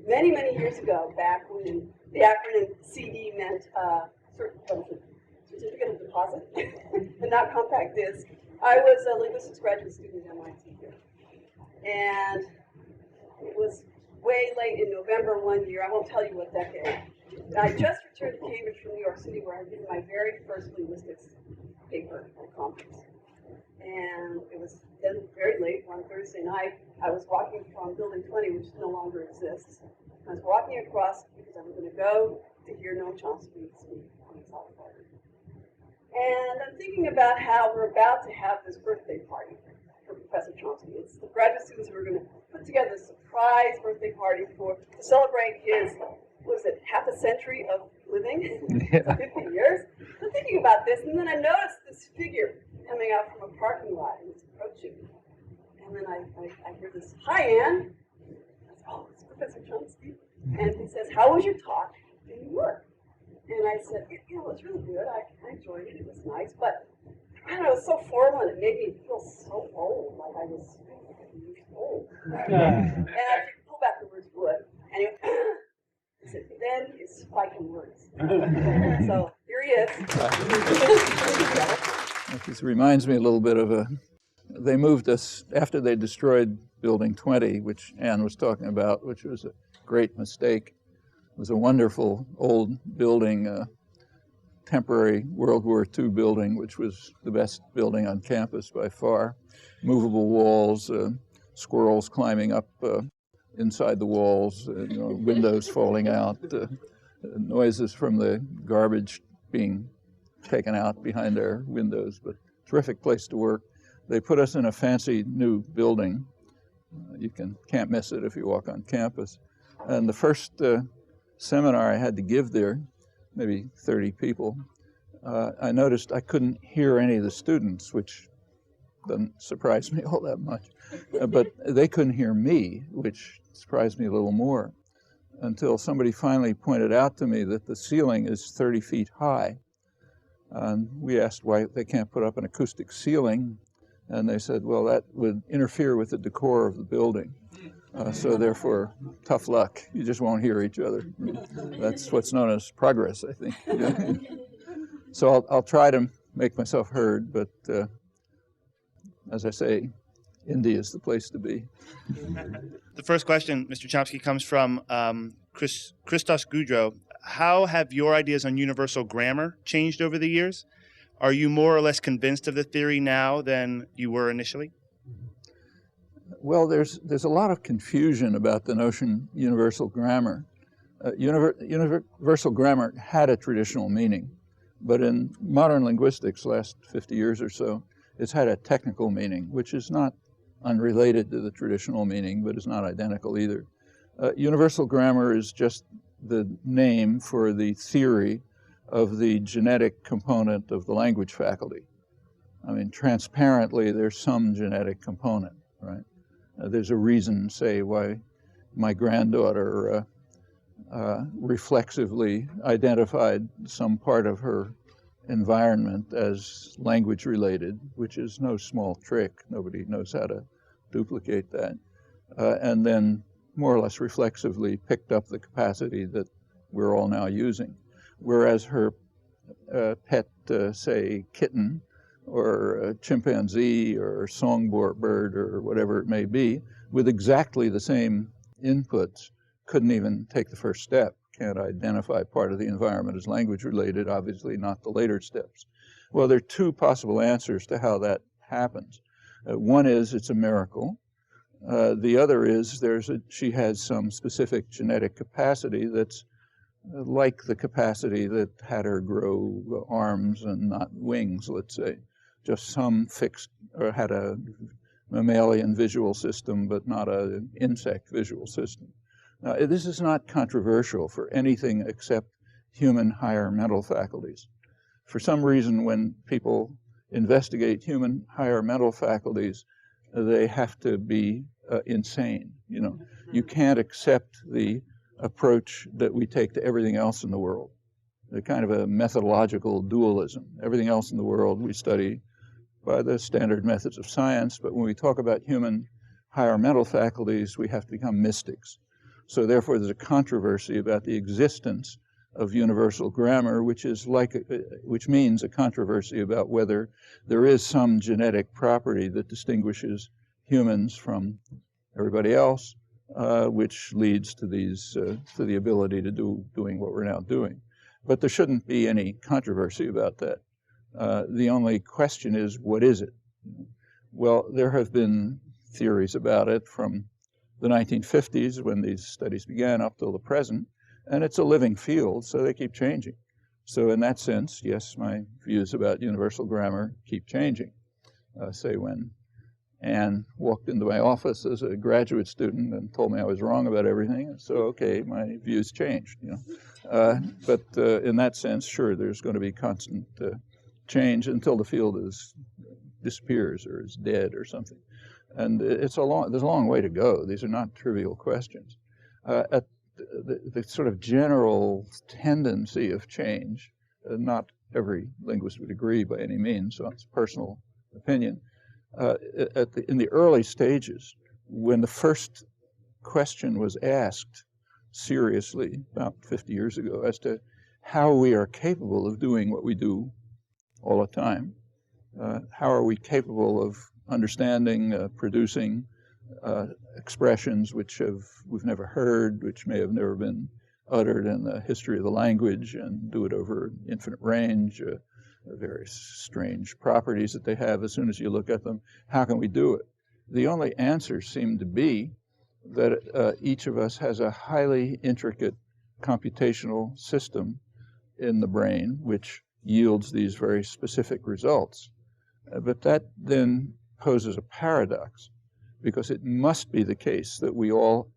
many, many years ago, back when the acronym CD meant certificate of deposit and not compact disc, I was a linguistics graduate student at MIT here. And it was way late in November one year, I won't tell you what decade. I just returned to Cambridge from New York City, where I did my very first linguistics paper at a conference. And it was then very late one Thursday night. I was walking from Building 20, which no longer exists. I was walking across because I was going to go to hear Noam Chomsky speak on the South Park. And I'm thinking about how we're about to have this birthday party for Professor Chomsky. It's the graduate students who are going to put together a surprise birthday party to celebrate his, what is it, half a century of living, 50 years. I'm thinking about this, and then I noticed this figure coming out from a parking lot, and it's approaching me. And then I hear this, "Hi, Anne." I said, "Oh, it's Professor Chomsky." And he says, "How was your talk in New York?" And I said, "You know, it was really good. I enjoyed it. It was nice, but I don't know, it was so formal, and it made me feel so old, like I was 50 years old." And I pull back the words "would," and he said, "Then it's spiking words." So here he is. This reminds me a little bit of they moved us after they destroyed Building 20, which Anne was talking about, which was a great mistake. It was a wonderful old building, temporary World War II building, which was the best building on campus by far. Movable walls, squirrels climbing up inside the walls, windows falling out, noises from the garbage being taken out behind our windows, but terrific place to work. They put us in a fancy new building. You can't miss it if you walk on campus. And the first seminar I had to give there, maybe 30 people, I noticed I couldn't hear any of the students, which doesn't surprise me all that much. But they couldn't hear me, which surprised me a little more, until somebody finally pointed out to me that the ceiling is 30 feet high. And we asked why they can't put up an acoustic ceiling, and they said, well, that would interfere with the decor of the building. So therefore, tough luck. You just won't hear each other. That's what's known as progress, I think. So I'll try to make myself heard, but as I say, India is the place to be. The first question, Mr. Chomsky, comes from Christos Goudreau. How have your ideas on universal grammar changed over the years? Are you more or less convinced of the theory now than you were initially? Well, there's a lot of confusion about the notion universal grammar. Universal grammar had a traditional meaning, but in modern linguistics, last 50 years or so, it's had a technical meaning, which is not unrelated to the traditional meaning, but is not identical either. Universal grammar is just the name for the theory of the genetic component of the language faculty. I mean, transparently, there's some genetic component, right? There's a reason, say, why my granddaughter reflexively identified some part of her environment as language related, which is no small trick. Nobody knows how to duplicate that. And then more or less reflexively picked up the capacity that we're all now using. Whereas her pet, say, kitten, or a chimpanzee, or songbird, or whatever it may be, with exactly the same inputs, couldn't even take the first step, can't identify part of the environment as language related, obviously not the later steps. Well, there are two possible answers to how that happens. One is it's a miracle. The other is she has some specific genetic capacity that's like the capacity that had her grow arms and not wings, let's say. Just some fixed, or had a mammalian visual system, but not an insect visual system. Now, this is not controversial for anything except human higher mental faculties. For some reason, when people investigate human higher mental faculties, they have to be insane. You know, you can't accept the approach that we take to everything else in the world. A kind of a methodological dualism. Everything else in the world we study by the standard methods of science, but when we talk about human higher mental faculties, we have to become mystics. So therefore, there's a controversy about the existence of universal grammar, which means a controversy about whether there is some genetic property that distinguishes humans from everybody else, which leads to to the ability to doing what we're now doing. But there shouldn't be any controversy about that. The only question is, what is it? Well, there have been theories about it from the 1950s when these studies began up till the present, and it's a living field, so they keep changing. So in that sense, yes, my views about universal grammar keep changing. Say when Anne walked into my office as a graduate student and told me I was wrong about everything, so okay, my views changed. But in that sense, sure, there's going to be constant change until the field disappears or is dead or something. And there's a long way to go. These are not trivial questions. At the sort of general tendency of change, not every linguist would agree by any means, so it's personal opinion. In the early stages, when the first question was asked seriously about 50 years ago as to how we are capable of doing what we do all the time, how are we capable of understanding, producing expressions which we've never heard, which may have never been uttered in the history of the language, and do it over infinite range, various strange properties that they have as soon as you look at them. How can we do it? The only answer seemed to be that each of us has a highly intricate computational system in the brain which yields these very specific results. But that then poses a paradox, because it must be the case that we all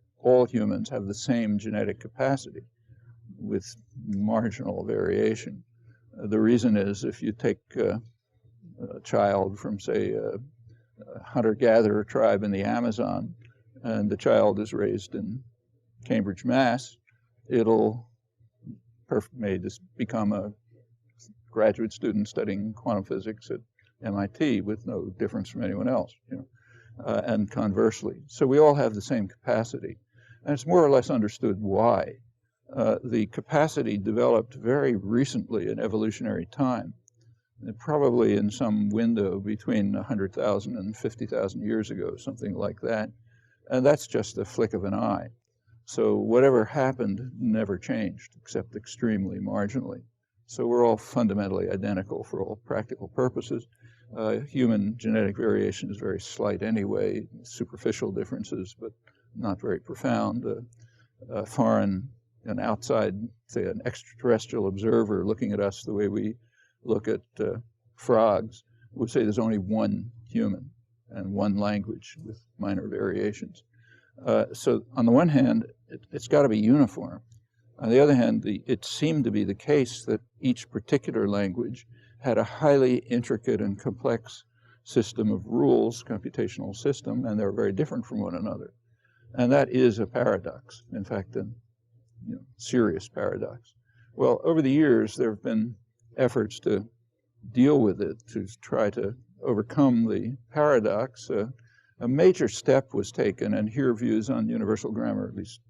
humans have the same genetic capacity with marginal variation. The reason is, if you take a child from, say, a hunter-gatherer tribe in the Amazon, and the child is raised in Cambridge, Mass, may just become a graduate student studying quantum physics at MIT with no difference from anyone else, and conversely. So we all have the same capacity, and it's more or less understood why. The capacity developed very recently in evolutionary time, probably in some window between 100,000 and 50,000 years ago, something like that. And that's just a flick of an eye. So whatever happened never changed, except extremely marginally. So we're all fundamentally identical for all practical purposes. Human genetic variation is very slight anyway, superficial differences, but not very profound. An outside, say an extraterrestrial observer looking at us the way we look at frogs would say there's only one human and one language with minor variations. So on the one hand, it's got to be uniform. On the other hand, it seemed to be the case that each particular language had a highly intricate and complex system of rules, computational system, and they're very different from one another. And that is a paradox, in fact, a serious paradox. Well, over the years, there have been efforts to deal with it, to try to overcome the paradox. A major step was taken, and here views on universal grammar, at least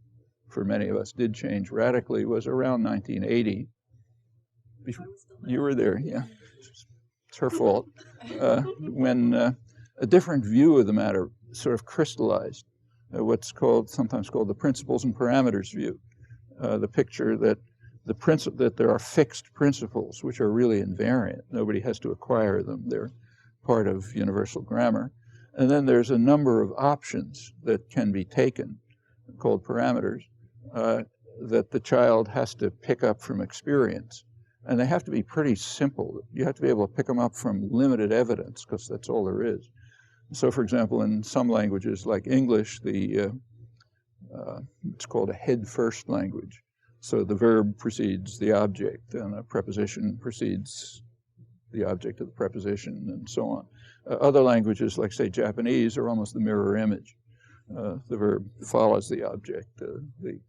for many of us, did change radically, was around 1980. You were there, yeah. It's her fault. When a different view of the matter sort of crystallized, what's sometimes called the principles and parameters view. The picture that that there are fixed principles which are really invariant. Nobody has to acquire them. They're part of universal grammar. And then there's a number of options that can be taken, called parameters, that the child has to pick up from experience. And they have to be pretty simple. You have to be able to pick them up from limited evidence, because that's all there is. So, for example, in some languages like English, it's called a head-first language. So the verb precedes the object, and a preposition precedes the object of the preposition, and so on. Other languages, like, say, Japanese, are almost the mirror image. The verb follows the object, the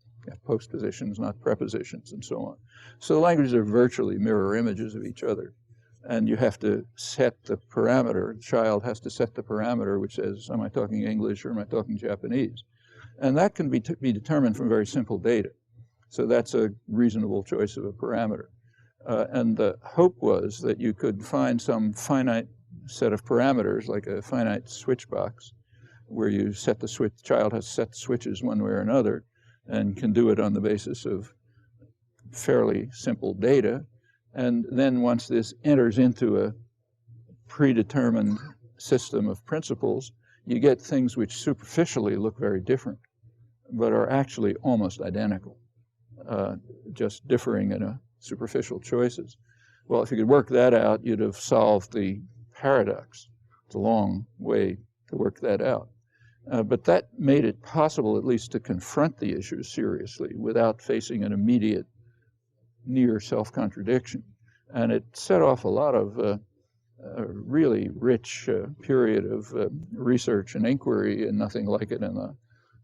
postpositions, not prepositions, and so on. So the languages are virtually mirror images of each other. And you have to set the parameter. The child has to set the parameter which says, am I talking English or am I talking Japanese? And that can be determined from very simple data. So that's a reasonable choice of a parameter. And the hope was that you could find some finite set of parameters, like a finite switch box, where you set the switch, the child has set the switches one way or another, and can do it on the basis of fairly simple data. And then once this enters into a predetermined system of principles, you get things which superficially look very different, but are actually almost identical, just differing in a superficial choices. Well, if you could work that out, you'd have solved the paradox. It's a long way to work that out. But that made it possible at least to confront the issue seriously without facing an immediate near self-contradiction. And it set off a lot of a really rich period of research and inquiry, and nothing like it in the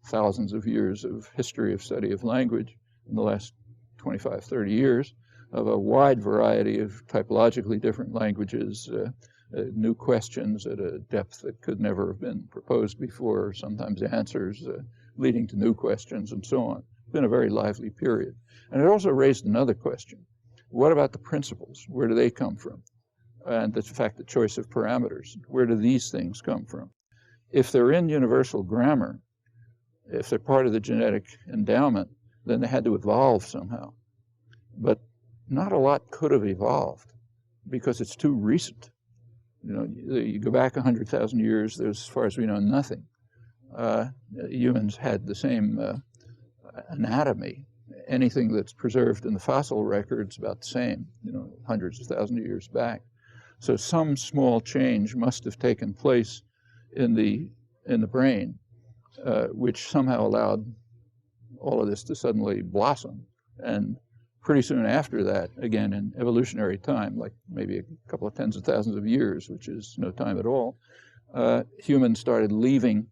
thousands of years of history of study of language in the last 25, 30 years, of a wide variety of typologically different languages, new questions at a depth that could never have been proposed before, sometimes answers leading to new questions, and so on. It's been a very lively period. And it also raised another question. What about the principles? Where do they come from? And the fact, the choice of parameters. Where do these things come from? If they're in universal grammar, if they're part of the genetic endowment, then they had to evolve somehow. But not a lot could have evolved because it's too recent. You know, you go back 100,000 years, there's, as far as we know, nothing. Humans had the same anatomy. Anything that's preserved in the fossil record's about the same, you know, hundreds of thousands of years back. So some small change must have taken place in the brain, which somehow allowed all of this to suddenly blossom. And pretty soon after that, again in evolutionary time, like maybe a couple of tens of thousands of years, which is no time at all, humans started leaving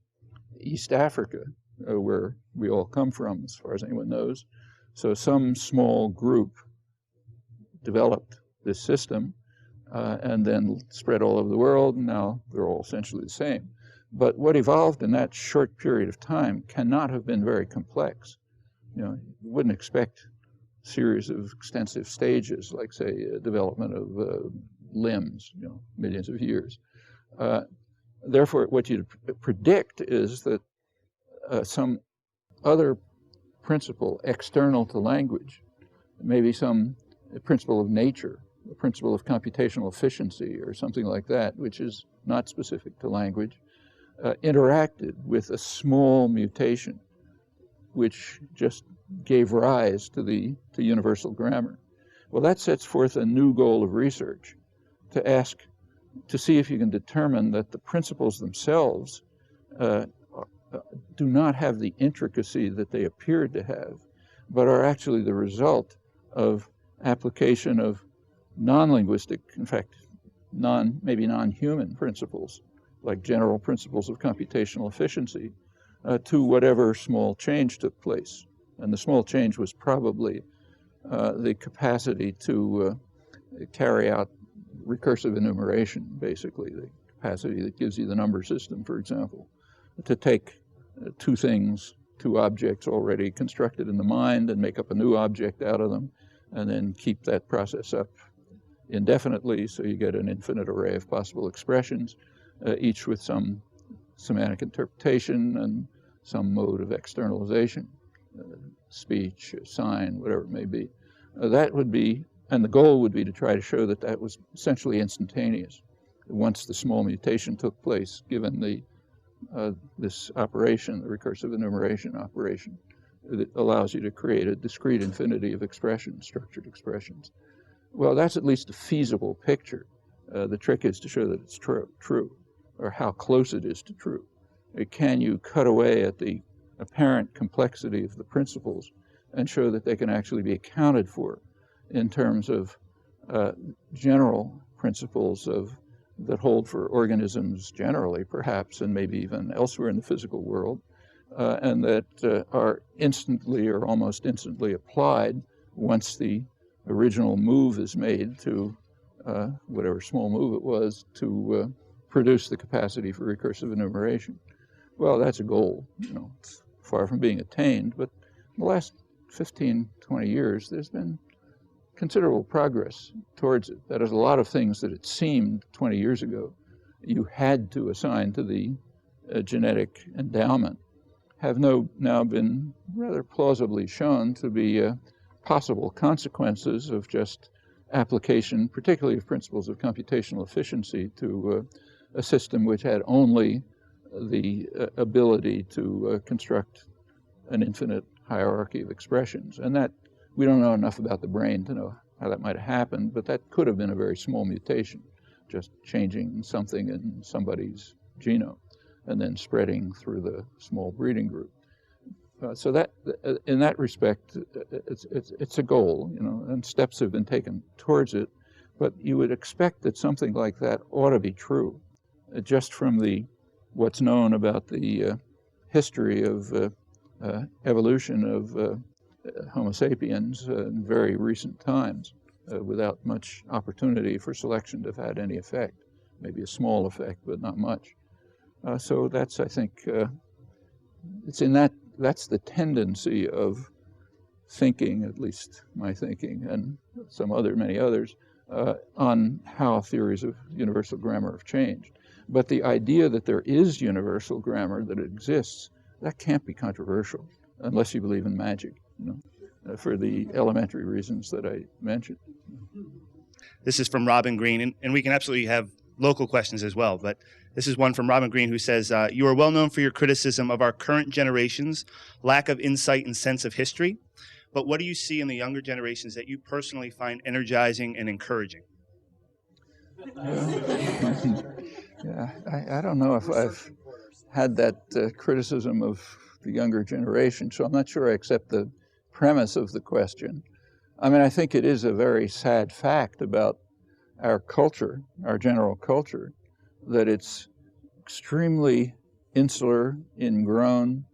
East Africa, where we all come from, as far as anyone knows. So some small group developed this system and then spread all over the world, and now they're all essentially the same. But what evolved in that short period of time cannot have been very complex. You know, you wouldn't expect a series of extensive stages, like, say, development of limbs, you know, millions of years. Therefore, what you'd predict is that some other principle external to language, maybe some principle of nature, a principle of computational efficiency or something like that, which is not specific to language, interacted with a small mutation, which just gave rise to universal grammar. Well, that sets forth a new goal of research, to see if you can determine that the principles themselves do not have the intricacy that they appeared to have, but are actually the result of application of non-linguistic, in fact, maybe non-human principles, like general principles of computational efficiency, to whatever small change took place. And the small change was probably the capacity to carry out recursive enumeration, basically, the capacity that gives you the number system, for example, to take two things, two objects already constructed in the mind, and make up a new object out of them, and then keep that process up indefinitely, so you get an infinite array of possible expressions, each with some semantic interpretation and some mode of externalization, speech, sign, whatever it may be. That would be, and the goal would be to try to show that that was essentially instantaneous once the small mutation took place, given this operation, the recursive enumeration operation, that allows you to create a discrete infinity of expressions, structured expressions. Well, that's at least a feasible picture. The trick is to show that it's true, or how close it is to true. Can you cut away at the apparent complexity of the principles and show that they can actually be accounted for in terms of general principles that hold for organisms generally, perhaps, and maybe even elsewhere in the physical world, and that are instantly or almost instantly applied once the original move is made to whatever small move it was to produce the capacity for recursive enumeration. Well, that's a goal, you know, it's far from being attained, but in the last 15, 20 years, there's been considerable progress towards it. That is, a lot of things that it seemed 20 years ago you had to assign to the genetic endowment have now been rather plausibly shown to be possible consequences of just application, particularly of principles of computational efficiency, to a system which had only the ability to construct an infinite hierarchy of expressions. And that, we don't know enough about the brain to know how that might have happened, but that could have been a very small mutation, just changing something in somebody's genome and then spreading through the small breeding group. So that, in that respect, it's a goal, you know, and steps have been taken towards it. But you would expect that something like that ought to be true, just from what's known about the history of evolution of Homo sapiens in very recent times, without much opportunity for selection to have had any effect. Maybe a small effect, but not much. So that's, I think, it's in that's the tendency of thinking, at least my thinking, and many others, on how theories of universal grammar have changed. But the idea that there is universal grammar, that it exists, that can't be controversial, unless you believe in magic, you know, for the elementary reasons that I mentioned. This is from Robin Green, and we can absolutely have local questions as well, but this is one from Robin Green, who says, you are well known for your criticism of our current generation's lack of insight and sense of history, but what do you see in the younger generations that you personally find energizing and encouraging? Yeah, I don't know if I've had that criticism of the younger generation, so I'm not sure I accept the premise of the question. I mean, I think it is a very sad fact about our culture, our general culture, that it's extremely insular, ingrown,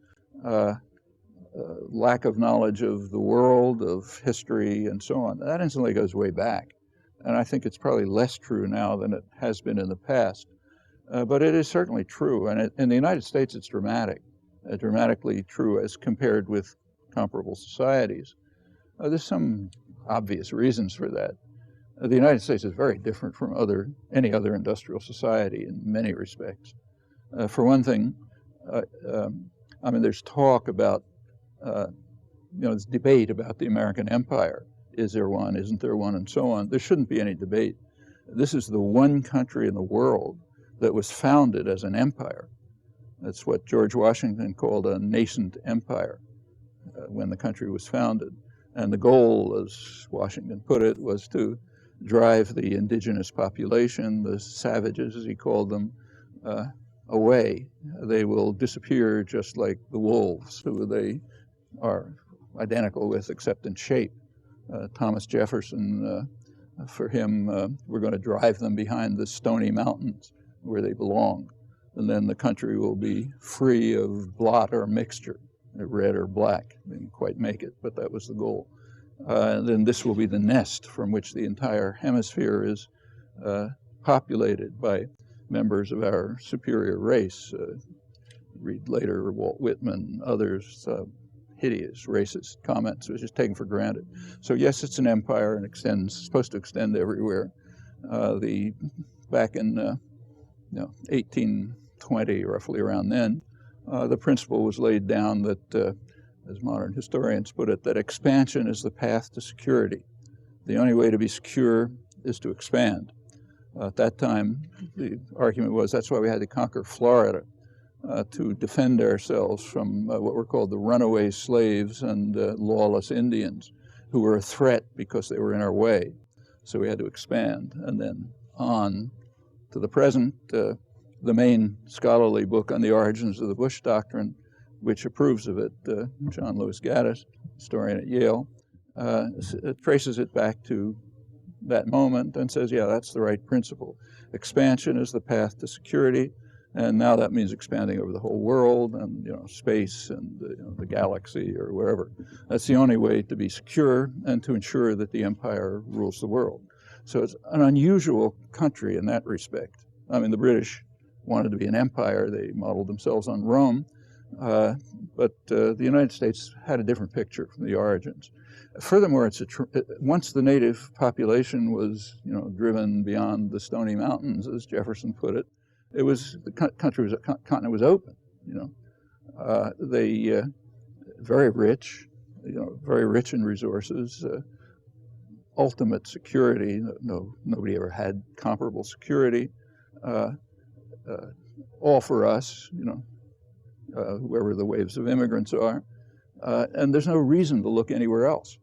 lack of knowledge of the world, of history, and so on. That instantly goes way back. And I think it's probably less true now than it has been in the past. But it is certainly true. And in the United States, it's dramatically true as compared with comparable societies. There's some obvious reasons for that. The United States is very different from any other industrial society in many respects. For one thing, I mean, there's talk about, there's debate about the American empire. Is there one? Isn't there one? And so on. There shouldn't be any debate. This is the one country in the world that was founded as an empire. That's what George Washington called a nascent empire when the country was founded. And the goal, as Washington put it, was to drive the indigenous population, the savages as he called them, away. They will disappear just like the wolves, who they are identical with except in shape. Thomas Jefferson, for him, we're going to drive them behind the stony mountains where they belong. And then the country will be free of blot or mixture, red or black. They didn't quite make it, but that was the goal. Then this will be the nest from which the entire hemisphere is populated by members of our superior race. Read later Walt Whitman, others, hideous racist comments, which is taken for granted. So yes, it's an empire and supposed to extend everywhere. Back in 1820, roughly around then, the principle was laid down that as modern historians put it, that expansion is the path to security. The only way to be secure is to expand. At that time, the argument was that's why we had to conquer Florida, to defend ourselves from what were called the runaway slaves and lawless Indians, who were a threat because they were in our way. So we had to expand. And then on to the present, the main scholarly book on the origins of the Bush Doctrine, which approves of it, John Lewis Gaddis, historian at Yale, it traces it back to that moment and says, yeah, that's the right principle. Expansion is the path to security, and now that means expanding over the whole world and space and the galaxy or wherever. That's the only way to be secure and to ensure that the empire rules the world. So it's an unusual country in that respect. I mean, the British wanted to be an empire. They modeled themselves on Rome. But the United States had a different picture from the origins. Furthermore, once the native population was, driven beyond the Stony Mountains, as Jefferson put it, the continent was open. They very rich, very rich in resources, ultimate security. Nobody ever had comparable security. All for us, whoever the waves of immigrants are, and there's no reason to look anywhere else.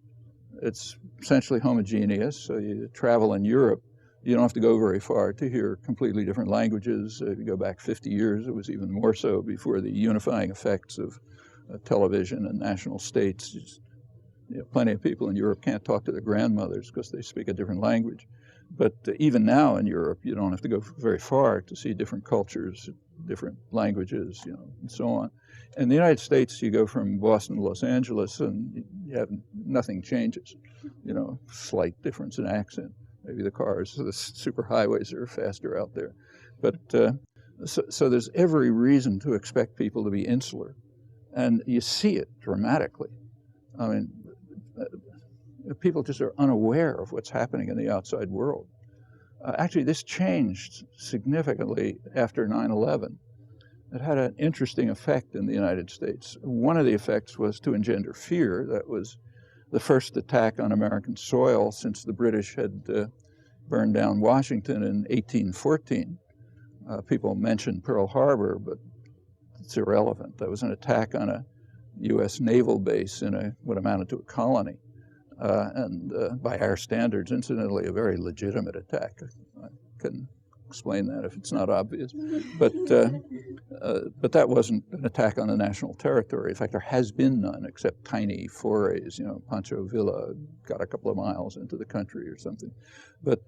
It's essentially homogeneous. So you travel in Europe, you don't have to go very far to hear completely different languages. If you go back 50 years, it was even more so before the unifying effects of television and national states. Plenty of people in Europe can't talk to their grandmothers because they speak a different language. But even now in Europe, you don't have to go very far to see different cultures, different languages, and so on. In the United States, you go from Boston to Los Angeles, and nothing changes. Slight difference in accent. Maybe the superhighways are faster out there. But so there's every reason to expect people to be insular, and you see it dramatically. I mean, people just are unaware of what's happening in the outside world. Actually, this changed significantly after 9/11. It had an interesting effect in the United States. One of the effects was to engender fear. That was the first attack on American soil since the British had burned down Washington in 1814. People mention Pearl Harbor, but it's irrelevant. That was an attack on a U.S. naval base in what amounted to a colony. And by our standards, incidentally, a very legitimate attack. I can explain that if it's not obvious. But that wasn't an attack on the national territory. In fact, there has been none except tiny forays. Pancho Villa got a couple of miles into the country or something. But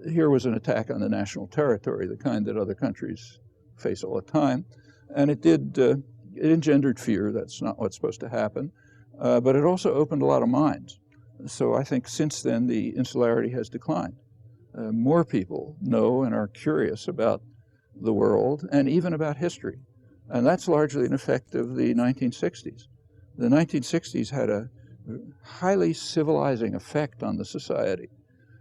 here was an attack on the national territory, the kind that other countries face all the time. And it engendered fear. That's not what's supposed to happen. But it also opened a lot of minds. So I think since then, the insularity has declined. More people know and are curious about the world and even about history. And that's largely an effect of the 1960s. The 1960s had a highly civilizing effect on the society.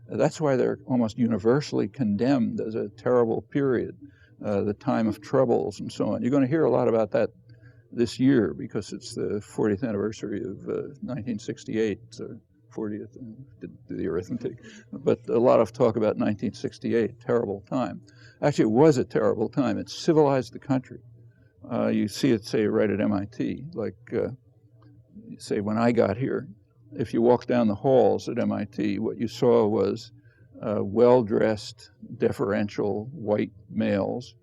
That's why they're almost universally condemned as a terrible period, the time of troubles and so on. You're going to hear a lot about that this year because it's the 40th anniversary of 1968. 40th, didn't do the arithmetic, but a lot of talk about 1968, terrible time. Actually, it was a terrible time. It civilized the country. You see it, say, right at MIT. Like, say, when I got here, if you walked down the halls at MIT, what you saw was well-dressed, deferential white males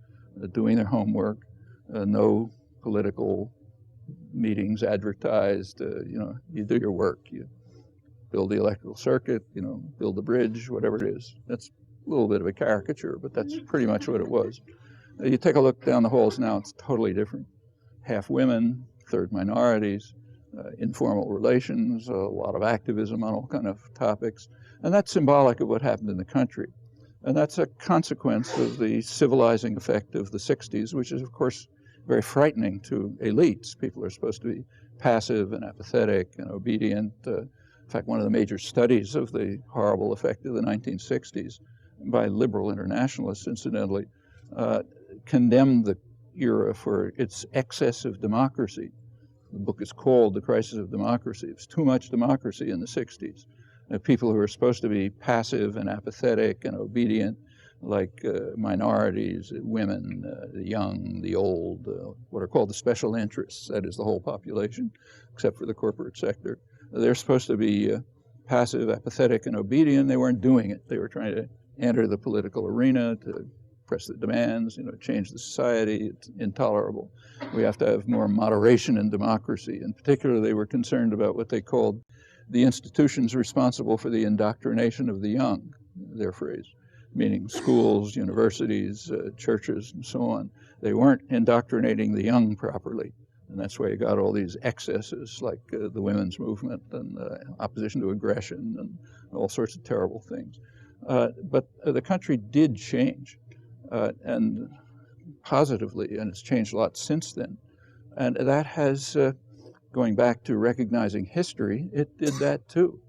doing their homework, no political meetings advertised. You do your work. You build the electrical circuit, build the bridge, whatever it is. That's a little bit of a caricature, but that's pretty much what it was. You take a look down the halls now, it's totally different. Half women, third minorities, informal relations, a lot of activism on all kind of topics. And that's symbolic of what happened in the country. And that's a consequence of the civilizing effect of the 60s, which is, of course, very frightening to elites. People are supposed to be passive and apathetic and obedient. In fact, one of the major studies of the horrible effect of the 1960s by liberal internationalists, incidentally, condemned the era for its excess of democracy. The book is called The Crisis of Democracy. It was too much democracy in the 60s. People who were supposed to be passive and apathetic and obedient, like minorities, women, the young, the old, what are called the special interests, that is the whole population, except for the corporate sector. They're supposed to be passive, apathetic, and obedient. They weren't doing it. They were trying to enter the political arena to press the demands, change the society. It's intolerable. We have to have more moderation in democracy. In particular, they were concerned about what they called the institutions responsible for the indoctrination of the young, their phrase, meaning schools, universities, churches, and so on. They weren't indoctrinating the young properly. And that's why you got all these excesses like the women's movement and opposition to aggression and all sorts of terrible things. But the country did change, and positively, and it's changed a lot since then. And that has, going back to recognizing history, it did that too.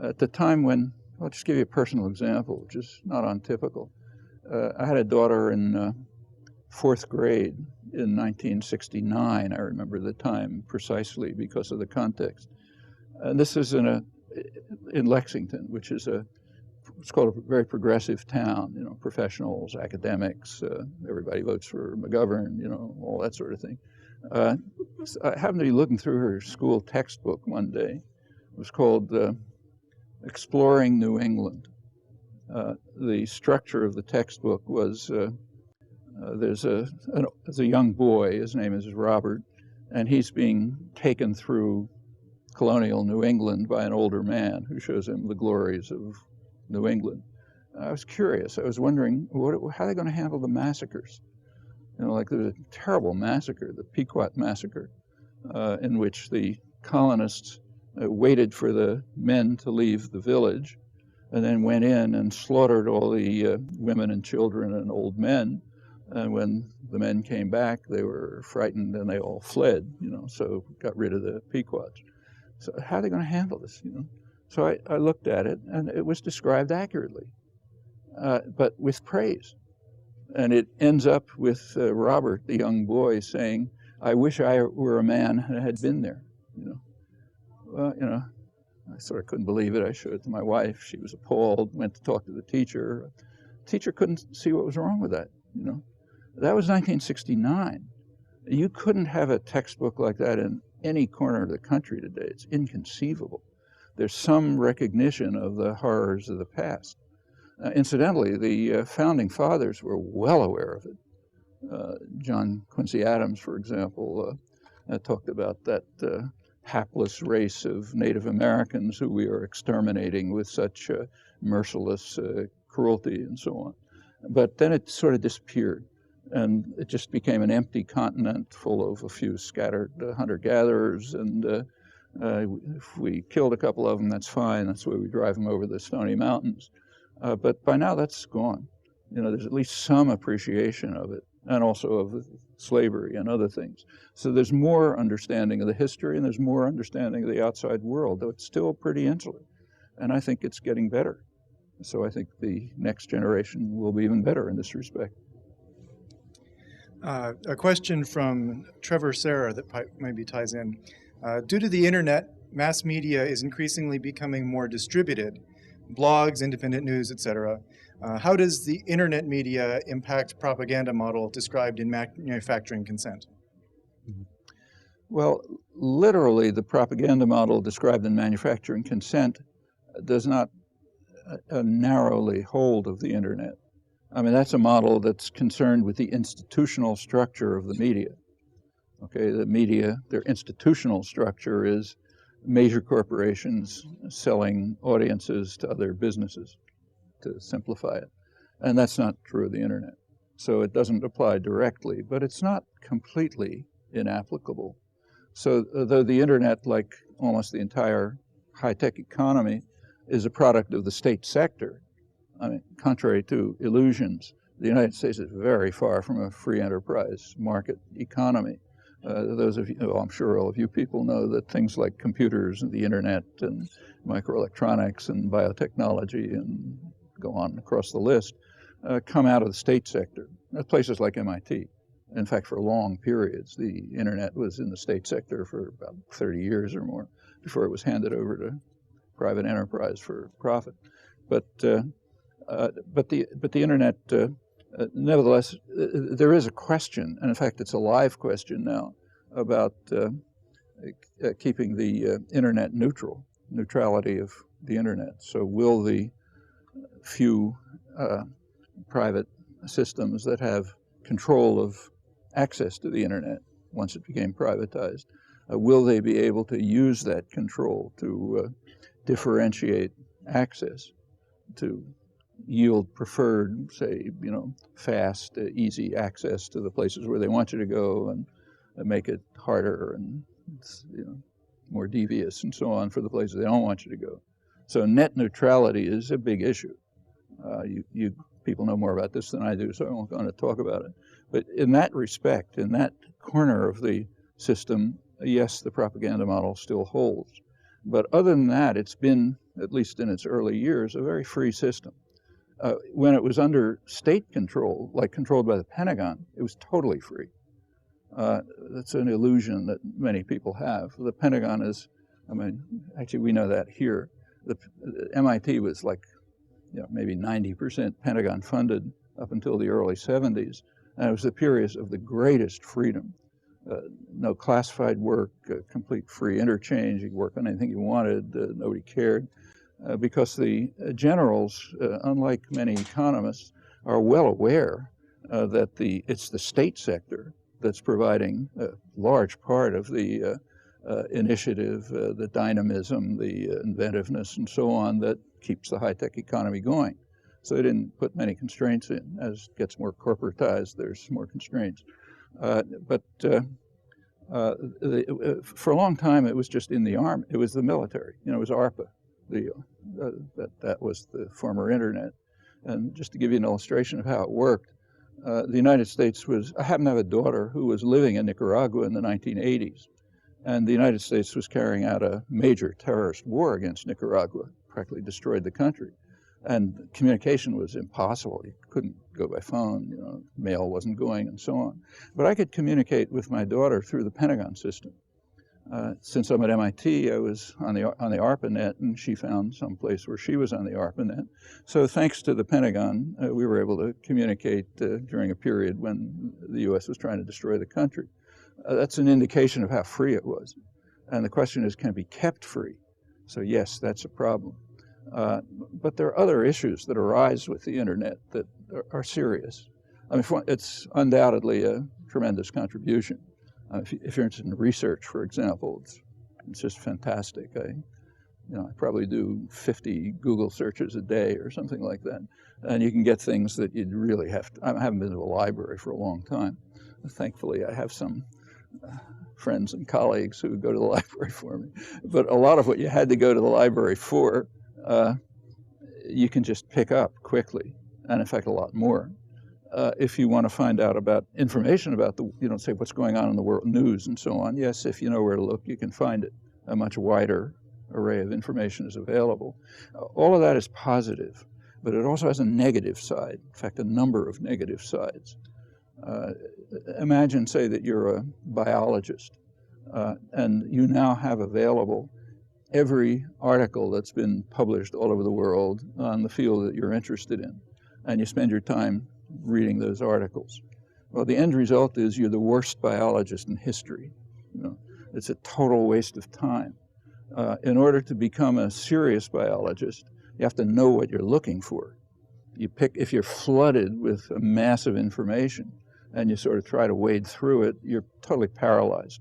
At the time when, I'll just give you a personal example, which is not untypical. I had a daughter in 4th grade in 1969. I remember the time precisely because of the context. And this is in Lexington, which is it's called a very progressive town, you know, professionals, academics, everybody votes for McGovern, you know, all that sort of thing. I happened to be looking through her school textbook one day. It was called Exploring New England. The structure of the textbook was there's a young boy, his name is Robert, and he's being taken through colonial New England by an older man who shows him the glories of New England. I was curious. I was wondering, how are they going to handle the massacres? You know, like there was a terrible massacre, the Pequot massacre, in which the colonists waited for the men to leave the village and then went in and slaughtered all the women and children and old men. And when the men came back, they were frightened and they all fled, you know, so got rid of the Pequots. So how are they going to handle this, you know? So I looked at it, and it was described accurately, but with praise. And it ends up with Robert, the young boy, saying, "I wish I were a man and had been there," you know. Well, you know, I sort of couldn't believe it. I showed it to my wife. She was appalled, went to talk to the teacher. The teacher couldn't see what was wrong with that, you know. That was 1969. You couldn't have a textbook like that in any corner of the country today. It's inconceivable. There's some recognition of the horrors of the past. Incidentally, the founding fathers were well aware of it. John Quincy Adams, for example, talked about that hapless race of Native Americans who we are exterminating with such merciless cruelty and so on. But then it sort of disappeared, and it just became an empty continent full of a few scattered hunter-gatherers, and if we killed a couple of them, that's fine. That's why we drive them over the Stony Mountains. But by now, that's gone. You know, there's at least some appreciation of it, and also of slavery and other things. So there's more understanding of the history, and there's more understanding of the outside world, though it's still pretty insular. And I think it's getting better. So I think the next generation will be even better in this respect. A question from Trevor Serra that maybe ties in. Due to the internet, mass media is increasingly becoming more distributed, blogs, independent news, etc. How does the internet media impact propaganda model described in manufacturing consent? Well, literally, the propaganda model described in manufacturing consent does not narrowly hold of the internet. I mean, that's a model that's concerned with the institutional structure of the media. Okay, the media, their institutional structure is major corporations selling audiences to other businesses, to simplify it. And that's not true of the internet. So it doesn't apply directly, but it's not completely inapplicable. So though the internet, like almost the entire high-tech economy, is a product of the state sector, I mean, contrary to illusions, the United States is very far from a free enterprise market economy. Those of you, well, I'm sure all of you people know that things like computers and the internet and microelectronics and biotechnology and go on across the list come out of the state sector. Places like MIT. In fact, for long periods, the internet was in the state sector for about 30 years or more before it was handed over to private enterprise for profit. But the internet, nevertheless, there is a question, and in fact, it's a live question now about keeping the internet neutral, neutrality of the internet. So, will the few private systems that have control of access to the internet once it became privatized, will they be able to use that control to differentiate access, to yield preferred, say, you know, fast, easy access to the places where they want you to go, and make it harder and, you know, more devious and so on for the places they don't want you to go. So net neutrality is a big issue. You people know more about this than I do, so I won't go on to talk about it. But in that respect, in that corner of the system, yes, the propaganda model still holds. But other than that, it's been, at least in its early years, a very free system. When it was under state control, like controlled by the Pentagon, it was totally free. That's an illusion that many people have. The Pentagon is, I mean, actually we know that here. The MIT was like, maybe 90% Pentagon funded up until the early 70s. And it was the period of the greatest freedom. No classified work, complete free interchange. You could work on anything you wanted. Nobody cared. Because the generals, unlike many economists, are well aware that it's the state sector that's providing a large part of the initiative, the dynamism, the inventiveness, and so on that keeps the high-tech economy going. So they didn't put many constraints in. As it gets more corporatized, there's more constraints. For a long time, it was just in the army. It was the military. It was ARPA. That was the former internet. And just to give you an illustration of how it worked, the United States I happen to have a daughter who was living in Nicaragua in the 1980s. And the United States was carrying out a major terrorist war against Nicaragua, practically destroyed the country. And communication was impossible. You couldn't go by phone, mail wasn't going, and so on. But I could communicate with my daughter through the Pentagon system. Since I'm at MIT, I was on the ARPA net, and she found some place where she was on the ARPA net. So thanks to the Pentagon, we were able to communicate during a period when the U.S. was trying to destroy the country. That's an indication of how free it was. And the question is, can it be kept free? So yes, that's a problem. But there are other issues that arise with the internet that are serious. I mean, it's undoubtedly a tremendous contribution. If you're interested in research, for example, it's just fantastic. I probably do 50 Google searches a day or something like that. And you can get things that you'd really have to. I haven't been to a library for a long time. Thankfully, I have some friends and colleagues who go to the library for me. But a lot of what you had to go to the library for, you can just pick up quickly, and in fact, a lot more. If you want to find out about information about say what's going on in the world news and so on, yes, if you know where to look, you can find it. A much wider array of information is available. All of that is positive, but it also has a negative side. In fact, a number of negative sides. Imagine, say, that you're a biologist, and you now have available every article that's been published all over the world on the field that you're interested in, and you spend your time reading those articles. Well, the end result is you're the worst biologist in history. It's a total waste of time. In order to become a serious biologist, you have to know what you're looking for. If you're flooded with a mass of information and you sort of try to wade through it, you're totally paralyzed.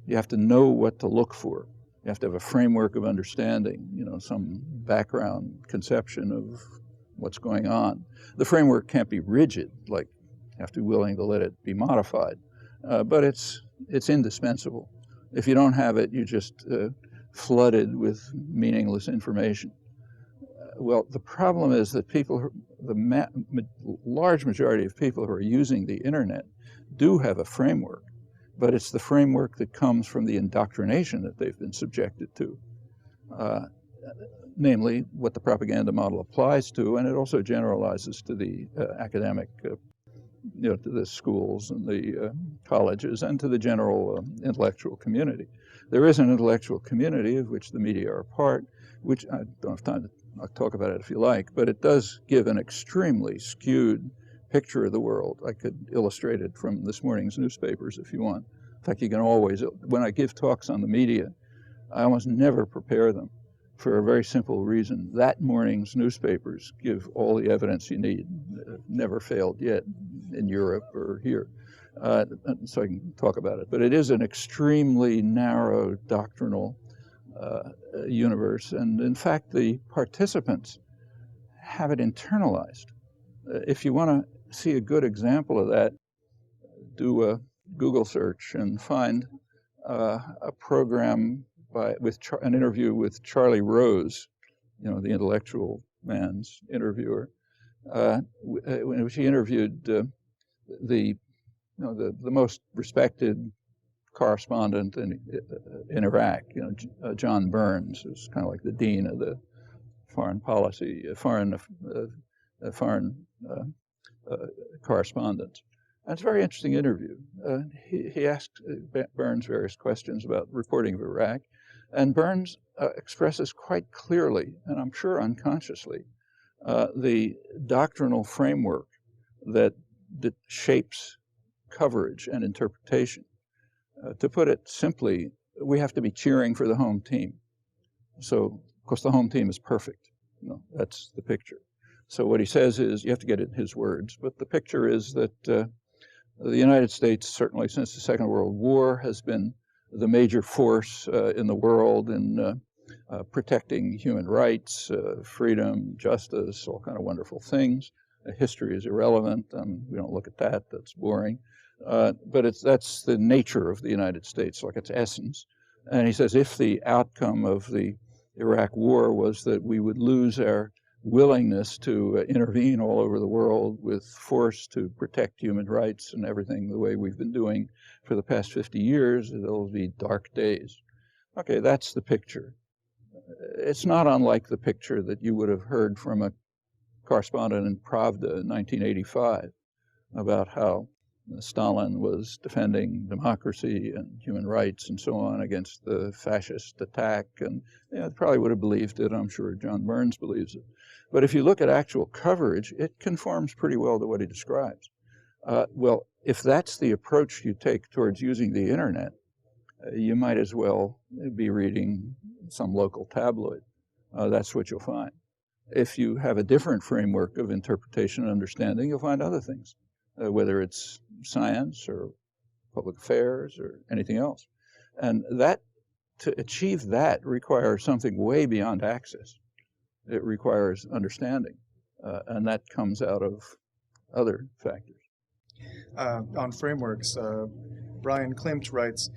You have to know what to look for. You have to have a framework of understanding, some background conception of what's going on. The framework can't be rigid, like you have to be willing to let it be modified, but it's indispensable. If you don't have it, you're just flooded with meaningless information. Well, the problem is that large majority of people who are using the internet do have a framework, but it's the framework that comes from the indoctrination that they've been subjected to. Namely, what the propaganda model applies to, and it also generalizes to the academic, to the schools and the colleges, and to the general intellectual community. There is an intellectual community of which the media are a part, which I don't have time to I'll talk about it if you like, but it does give an extremely skewed picture of the world. I could illustrate it from this morning's newspapers if you want. In fact, you can always, when I give talks on the media, I almost never prepare them for a very simple reason. That morning's newspapers give all the evidence you need. Never failed yet in Europe or here. So I can talk about it. But it is an extremely narrow doctrinal universe. And in fact, the participants have it internalized. If you want to see a good example of that, do a Google search and find a program with an interview with Charlie Rose, the intellectual man's interviewer, in which he interviewed the most respected correspondent in Iraq, John Burns, who's kind of like the dean of the foreign policy, foreign correspondence. That's a very interesting interview. He asked Burns various questions about reporting of Iraq, and Burns expresses quite clearly, and I'm sure unconsciously, the doctrinal framework that shapes coverage and interpretation. To put it simply, we have to be cheering for the home team. So, of course, the home team is perfect. That's the picture. So what he says is, you have to get it in his words, but the picture is that the United States, certainly since the Second World War, has been the major force in the world in protecting human rights, freedom, justice, all kind of wonderful things. History is irrelevant. We don't look at that. That's boring. But that's the nature of the United States, like its essence. And he says if the outcome of the Iraq War was that we would lose our willingness to intervene all over the world with force to protect human rights and everything the way we've been doing for the past 50 years, it'll be dark days. Okay, that's the picture. It's not unlike the picture that you would have heard from a correspondent in Pravda in 1985 about how Stalin was defending democracy and human rights and so on against the fascist attack, and probably would have believed it. I'm sure John Burns believes it. But if you look at actual coverage, it conforms pretty well to what he describes. Well, if that's the approach you take towards using the internet, you might as well be reading some local tabloid. That's what you'll find. If you have a different framework of interpretation and understanding, you'll find other things, whether it's science or public affairs or anything else. And that, to achieve that, requires something way beyond access. It requires understanding, and that comes out of other factors. On frameworks, Brian Klimt writes,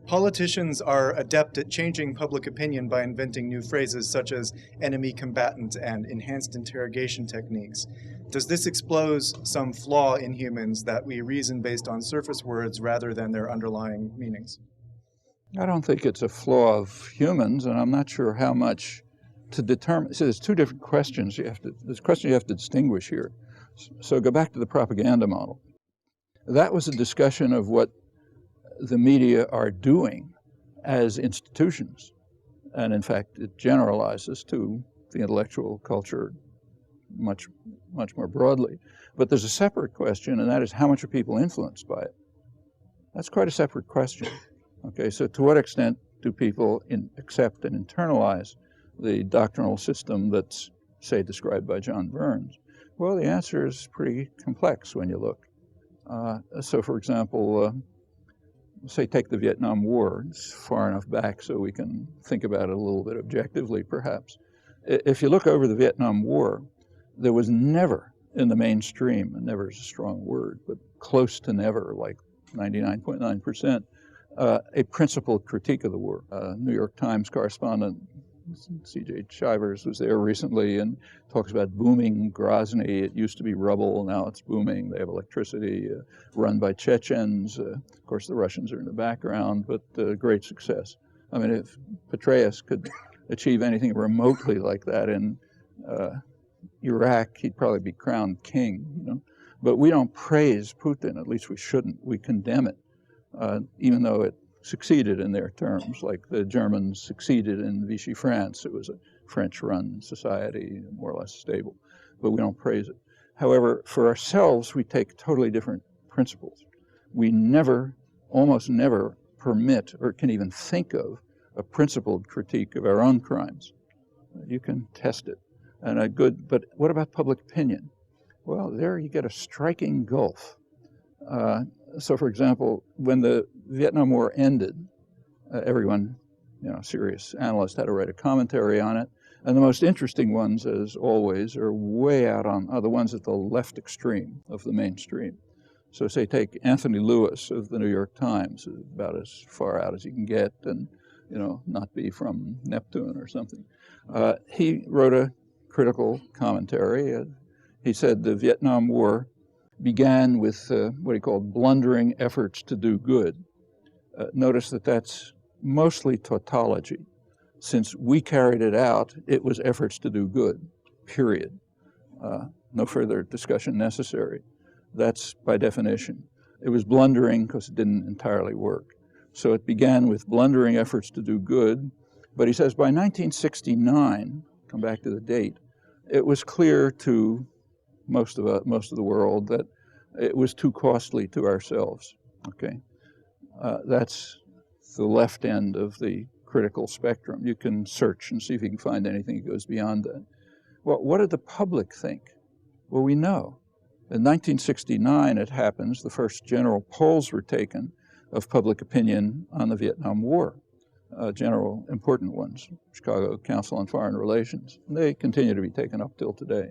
politicians are adept at changing public opinion by inventing new phrases such as enemy combatant and enhanced interrogation techniques. Does this expose some flaw in humans that we reason based on surface words rather than their underlying meanings? I don't think it's a flaw of humans, and I'm not sure how much to determine. So there's two different questions there's a question you have to distinguish here. So go back to the propaganda model. That was a discussion of what the media are doing as institutions. And in fact, it generalizes to the intellectual culture much more broadly. But there's a separate question, and that is how much are people influenced by it? That's quite a separate question. Okay, so to what extent do people accept and internalize the doctrinal system that's, say, described by John Burns? Well, the answer is pretty complex when you look. So, for example, say take the Vietnam War. It's far enough back so we can think about it a little bit objectively, perhaps. If you look over the Vietnam War, there was never in the mainstream, and never is a strong word, but close to never, like 99.9%, a principled critique of the war. New York Times correspondent C.J. Chivers was there recently and talks about booming Grozny. It used to be rubble, now it's booming. They have electricity, run by Chechens. Of course, the Russians are in the background, but great success. I mean, if Petraeus could achieve anything remotely like that in Iraq, he'd probably be crowned king, But we don't praise Putin, at least we shouldn't. We condemn it, even though it succeeded in their terms, like the Germans succeeded in Vichy France. It was a French-run society, more or less stable, but we don't praise it. However, for ourselves, we take totally different principles. We never, almost never, permit or can even think of a principled critique of our own crimes. You can test it. And but what about public opinion? Well, there you get a striking gulf. So, for example, when the Vietnam War ended, everyone, serious analysts had to write a commentary on it. And the most interesting ones, as always, are way out are the ones at the left extreme of the mainstream. So, say, take Anthony Lewis of the New York Times, about as far out as you can get, and not be from Neptune or something. He wrote a critical commentary. He said the Vietnam War began with what he called blundering efforts to do good. Notice that that's mostly tautology. Since we carried it out, it was efforts to do good, period. No further discussion necessary. That's by definition. It was blundering because it didn't entirely work. So it began with blundering efforts to do good, but he says by 1969, come back to the date, it was clear to most of the world that it was too costly to ourselves, okay? That's the left end of the critical spectrum. You can search and see if you can find anything that goes beyond that. Well, what did the public think? Well, we know. In 1969, it happens, the first general polls were taken of public opinion on the Vietnam War, general important ones, Chicago Council on Foreign Relations. And they continue to be taken up till today,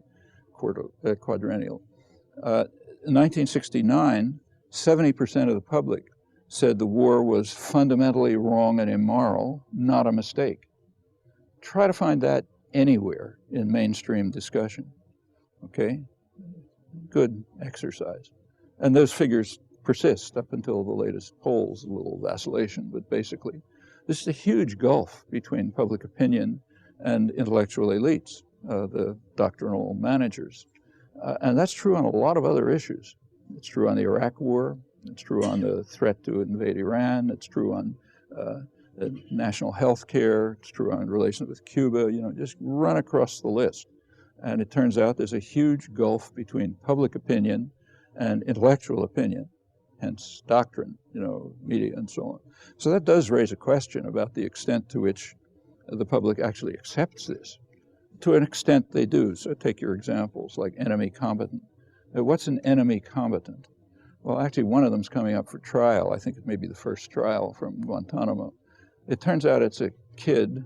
quadrennial. In 1969, 70% of the public said the war was fundamentally wrong and immoral, not a mistake. Try to find that anywhere in mainstream discussion, okay? Good exercise. And those figures persist up until the latest polls, a little vacillation, but basically, this is a huge gulf between public opinion and intellectual elites, the doctrinal managers. And that's true on a lot of other issues. It's true on the Iraq War, it's true on the threat to invade Iran, it's true on national health care, it's true on relations with Cuba, you know, just run across the list. And it turns out there's a huge gulf between public opinion and intellectual opinion, hence doctrine, you know, media and so on. So that does raise a question about the extent to which the public actually accepts this. To an extent they do. So take your examples like enemy combatant. What's an enemy combatant? Well, actually one of them's coming up for trial. I think it may be the first trial from Guantanamo. It turns out it's a kid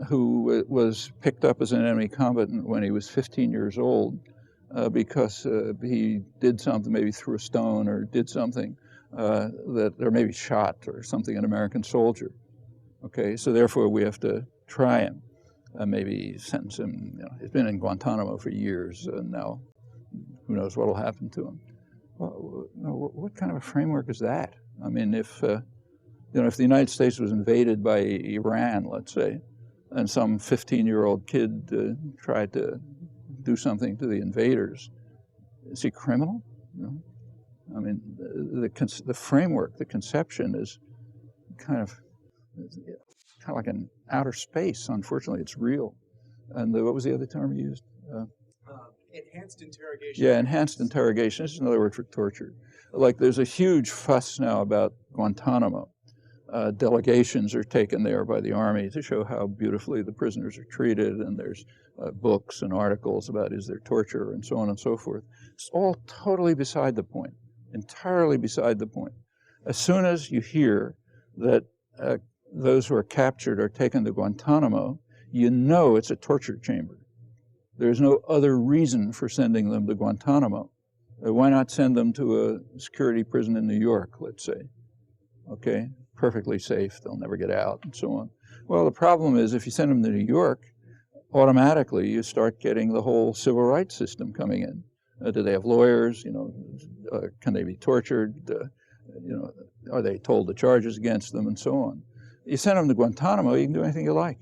who was picked up as an enemy combatant when he was 15 years old because he did something, maybe threw a stone or did something that, or maybe shot or something an American soldier. Okay, so therefore we have to try him, maybe sentence him. You know, he's been in Guantanamo for years, and now who knows what will happen to him. Well, what kind of a framework is that? I mean, if you know, if the United States was invaded by Iran, let's say, and some 15-year-old kid tried to do something to the invaders, is he criminal? You know? I mean, the framework, the conception is kind of like an outer space. Unfortunately, it's real. And what was the other term you used? Enhanced interrogation. Yeah, enhanced interrogation. This is another word for torture. Like, there's a huge fuss now about Guantanamo. Delegations are taken there by the Army to show how beautifully the prisoners are treated, and there's books and articles about is there torture and so on and so forth. It's all totally beside the point, entirely beside the point. As soon as you hear that those who are captured are taken to Guantanamo, you know it's a torture chamber. There's no other reason for sending them to Guantanamo. Why not send them to a security prison in New York, let's say? Okay, perfectly safe, they'll never get out, and so on. Well, the problem is if you send them to New York, automatically you start getting the whole civil rights system coming in. Do they have lawyers? You know, can they be tortured? You know, are they told the charges against them, and so on? You send them to Guantanamo, you can do anything you like.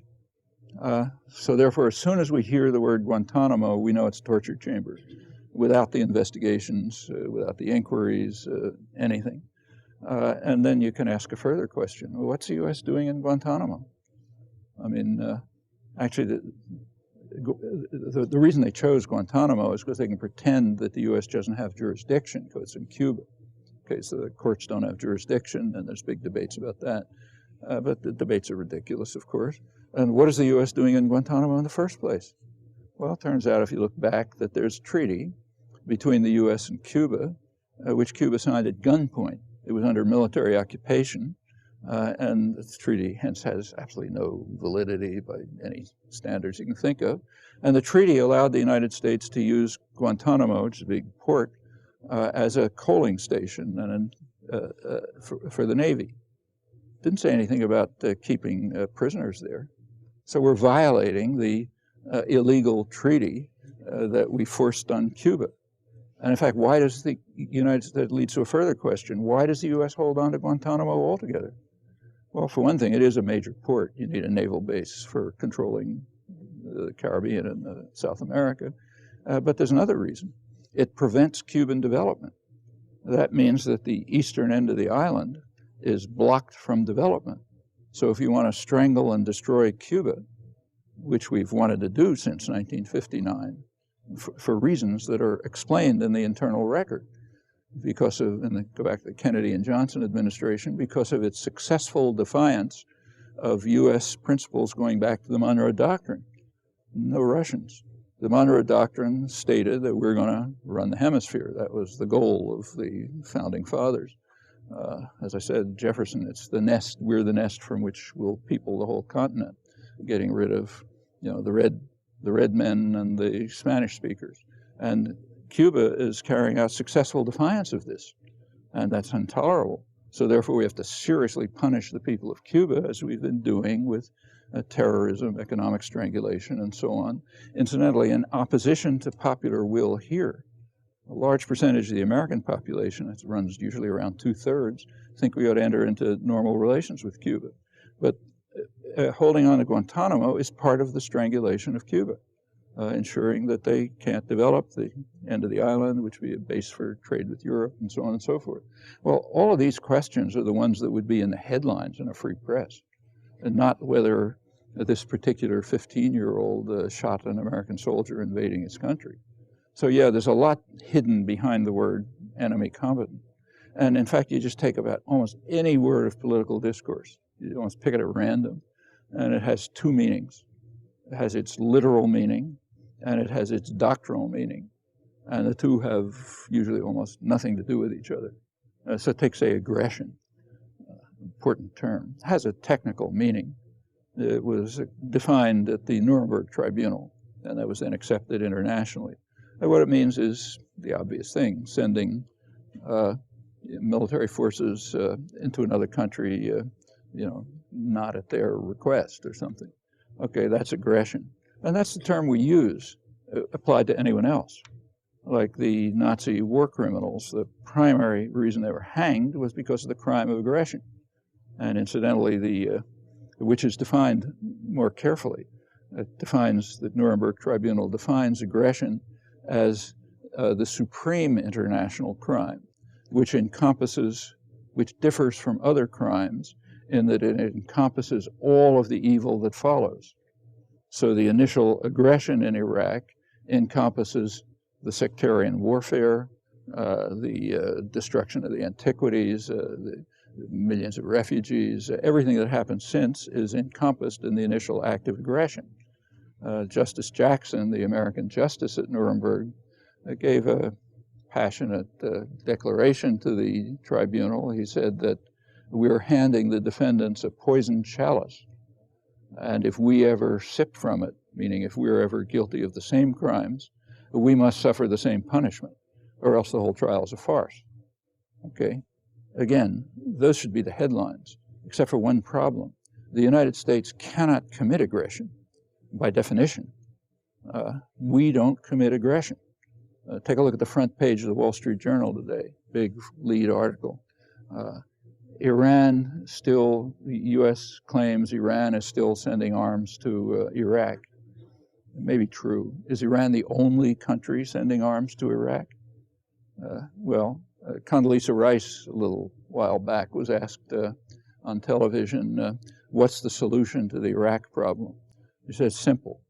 So therefore, as soon as we hear the word Guantanamo, we know it's a torture chamber, without the investigations, without the inquiries, anything. And then you can ask a further question. Well, what's the U.S. doing in Guantanamo? I mean, actually, the reason they chose Guantanamo is because they can pretend that the U.S. doesn't have jurisdiction because it's in Cuba. Okay, so the courts don't have jurisdiction, and there's big debates about that. But the debates are ridiculous, of course. And what is the U.S. doing in Guantanamo in the first place? Well, it turns out, if you look back, that there's a treaty between the U.S. and Cuba, which Cuba signed at gunpoint. It was under military occupation, and the treaty hence has absolutely no validity by any standards you can think of. And the treaty allowed the United States to use Guantanamo, which is a big port, as a coaling station and for the Navy. Didn't say anything about keeping prisoners there. So we're violating the illegal treaty that we forced on Cuba. And in fact, why does the United States, that leads to a further question, why does the U.S. hold on to Guantanamo altogether? Well, for one thing, it is a major port. You need a naval base for controlling the Caribbean and South America. But there's another reason. It prevents Cuban development. That means that the eastern end of the island is blocked from development. So if you want to strangle and destroy Cuba, which we've wanted to do since 1959, for reasons that are explained in the internal record, because of, and go back to the Kennedy and Johnson administration, because of its successful defiance of U.S. principles going back to the Monroe Doctrine. No Russians. The Monroe Doctrine stated that we're going to run the hemisphere. That was the goal of the founding fathers. As I said, Jefferson, it's the nest, we're the nest from which we'll people the whole continent, getting rid of, the red men and the Spanish speakers. And Cuba is carrying out successful defiance of this, and that's intolerable. So therefore we have to seriously punish the people of Cuba, as we've been doing with terrorism, economic strangulation, and so on. Incidentally, in opposition to popular will here, a large percentage of the American population, it runs usually around 2/3, think we ought to enter into normal relations with Cuba. But holding on to Guantanamo is part of the strangulation of Cuba, ensuring that they can't develop the end of the island, which would be a base for trade with Europe, and so on and so forth. Well, all of these questions are the ones that would be in the headlines in a free press, and not whether this particular 15-year-old shot an American soldier invading his country. So yeah, there's a lot hidden behind the word enemy combatant. And in fact, you just take about almost any word of political discourse, you almost pick it at random, and it has two meanings. It has its literal meaning, and it has its doctrinal meaning. And the two have usually almost nothing to do with each other. So take, say, aggression, important term, it has a technical meaning. It was defined at the Nuremberg Tribunal, and that was then accepted internationally. And what it means is the obvious thing, sending military forces into another country, not at their request or something. Okay, that's aggression. And that's the term we use applied to anyone else. Like the Nazi war criminals, the primary reason they were hanged was because of the crime of aggression. And incidentally, which is defined more carefully. The Nuremberg Tribunal defines aggression as the supreme international crime, which differs from other crimes in that it encompasses all of the evil that follows. So the initial aggression in Iraq encompasses the sectarian warfare, the destruction of the antiquities, the millions of refugees, everything that happened since is encompassed in the initial act of aggression. Justice Jackson, the American justice at Nuremberg, gave a passionate declaration to the tribunal. He said that we're handing the defendants a poisoned chalice, and if we ever sip from it, meaning if we're ever guilty of the same crimes, we must suffer the same punishment, or else the whole trial is a farce. Okay? Again, those should be the headlines, except for one problem. The United States cannot commit aggression by definition. We don't commit aggression. Take a look at the front page of the Wall Street Journal today, big lead article. Iran still, the U.S. claims Iran is still sending arms to Iraq. It may be true. Is Iran the only country sending arms to Iraq? Condoleezza Rice, a little while back, was asked on television, what's the solution to the Iraq problem? She said, simple.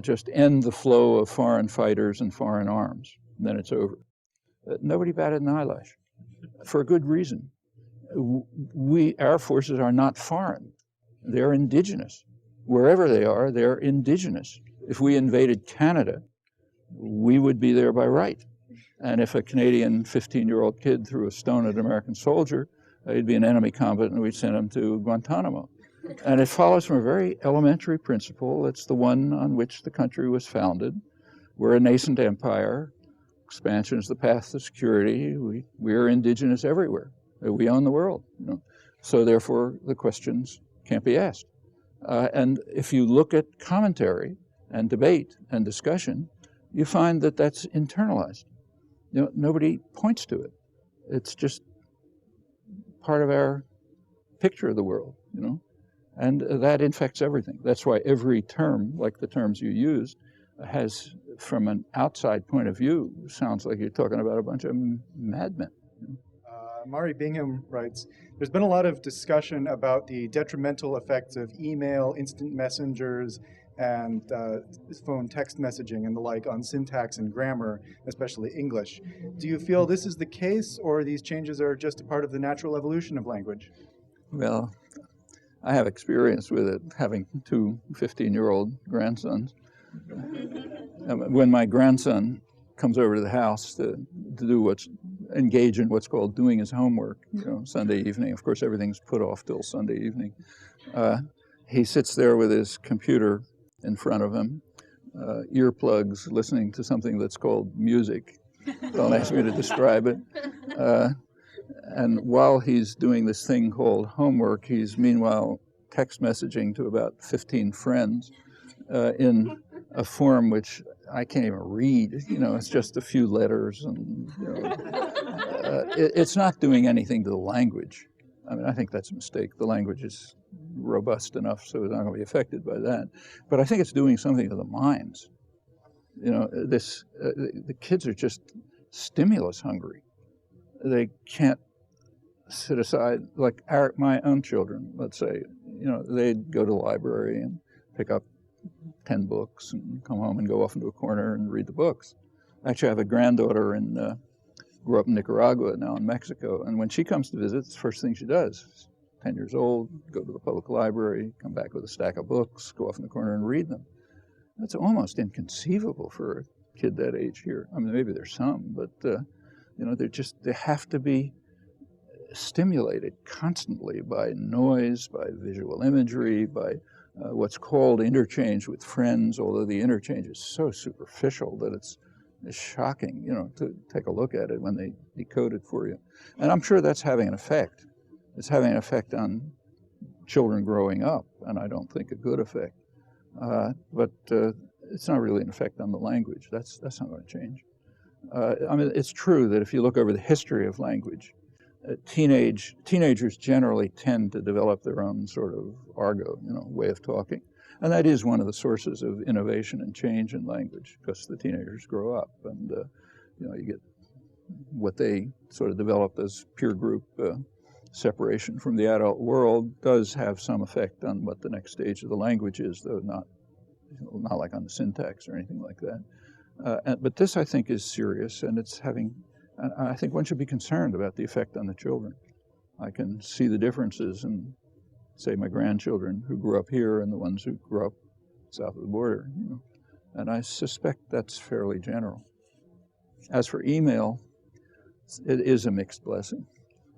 Just end the flow of foreign fighters and foreign arms, and then it's over. Nobody batted an eyelash, for a good reason. Our forces are not foreign. They're indigenous. Wherever they are, they're indigenous. If we invaded Canada, we would be there by right. And if a Canadian 15-year-old kid threw a stone at an American soldier, he'd be an enemy combatant and we'd send him to Guantanamo. And it follows from a very elementary principle. It's the one on which the country was founded. We're a nascent empire. Expansion is the path to security. We are indigenous everywhere. We own the world. So therefore, the questions can't be asked. And if you look at commentary and debate and discussion, you find that that's internalized. nobody points to it. It's just part of our picture of the world, and that infects everything. That's why every term, like the terms you use, has, from an outside point of view, sounds like you're talking about a bunch of madmen. Mari Bingham writes, there's been a lot of discussion about the detrimental effects of email, instant messengers, and phone text messaging and the like on syntax and grammar, especially English. Do you feel this is the case, or these changes are just a part of the natural evolution of language? Well, I have experience with it, having two 15-year-old grandsons. When my grandson comes over to the house to engage in what's called doing his homework, Sunday evening. Of course, everything's put off till Sunday evening. He sits there with his computer in front of him, earplugs, listening to something that's called music. Don't ask me to describe it. And while he's doing this thing called homework, he's meanwhile text messaging to about 15 friends in a form which I can't even read. It's just a few letters, and it's not doing anything to the language. I mean, I think that's a mistake. The language is robust enough, so it's not going to be affected by that. But I think it's doing something to the minds. The kids are just stimulus hungry. They can't sit aside, like my own children, let's say, they'd go to the library and pick up 10 books and come home and go off into a corner and read the books. Actually, I have a granddaughter grew up in Nicaragua, now in Mexico, and when she comes to visit, it's the first thing she does. 10 years old, go to the public library, come back with a stack of books, go off in the corner and read them. That's almost inconceivable for a kid that age here. I mean, maybe there's some, but they have to be stimulated constantly by noise, by visual imagery, by what's called interchange with friends, although the interchange is so superficial that it's shocking, to take a look at it when they decode it for you. And I'm sure that's having an effect. It's having an effect on children growing up, and I don't think a good effect. But it's not really an effect on the language. That's not going to change. I mean, it's true that if you look over the history of language, teenagers generally tend to develop their own sort of argot, way of talking. And that is one of the sources of innovation and change in language, because the teenagers grow up and, you get what they sort of developed as peer group separation from the adult world does have some effect on what the next stage of the language is, though not like on the syntax or anything like that. But this, I think, is serious, and I think one should be concerned about the effect on the children. I can see the differences in, say, my grandchildren who grew up here and the ones who grew up south of the border, and I suspect that's fairly general. As for email, it is a mixed blessing.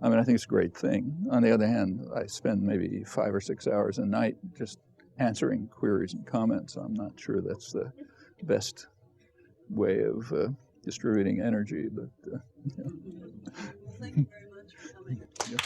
I mean, I think it's a great thing. On the other hand, I spend maybe 5 or 6 hours a night just answering queries and comments. I'm not sure that's the best way of distributing energy, but Thank you very much for coming. Yeah.